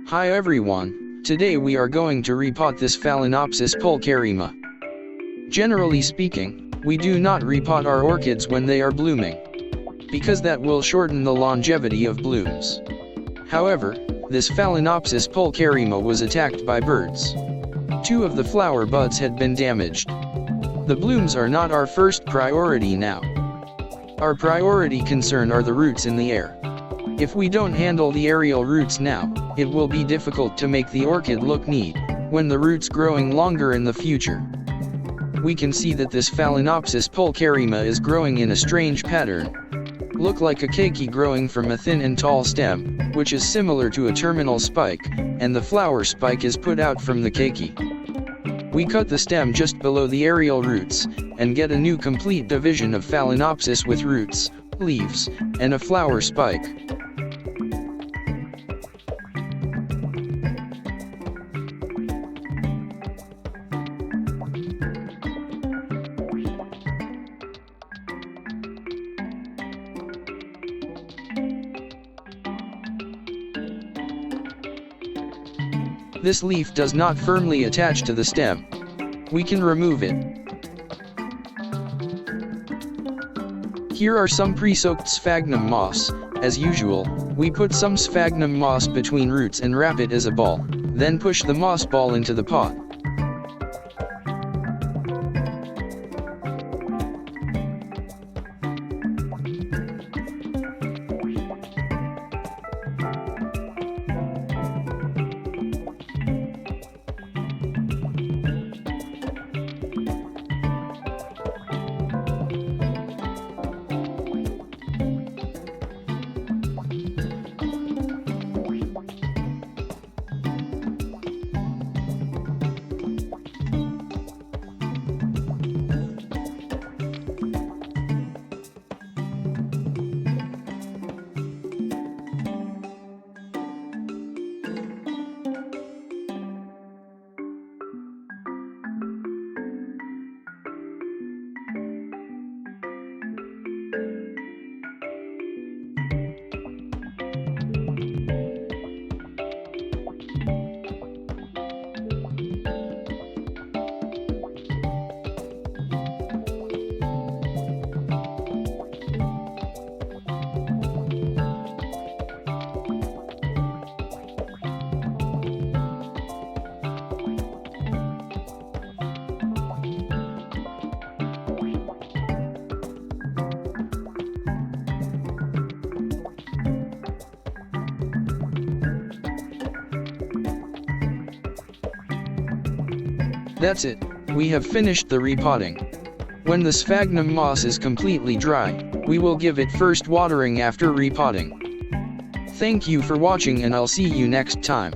Hi everyone, today we are going to repot this Phalaenopsis pulcherrima. Generally speaking, we do not repot our orchids when they are blooming, because that will shorten the longevity of blooms. However, this Phalaenopsis pulcherrima was attacked by birds. 2 of the flower buds had been damaged. The blooms are not our first priority now. Our priority concern are the roots in the air. If we don't handle the aerial roots now, it will be difficult to make the orchid look neat when the roots growing longer in the future. We can see that this Phalaenopsis pulcherrima is growing in a strange pattern. Look like a keiki growing from a thin and tall stem, which is similar to a terminal spike, and the flower spike is put out from the keiki. We cut the stem just below the aerial roots, and get a new complete division of Phalaenopsis with roots, leaves, and a flower spike. This leaf does not firmly attach to the stem. We can remove it. Here are some pre-soaked sphagnum moss. As usual, we put some sphagnum moss between roots and wrap it as a ball, then push the moss ball into the pot. That's it, we have finished the repotting. When the sphagnum moss is completely dry, we will give it first watering after repotting. Thank you for watching and I'll see you next time.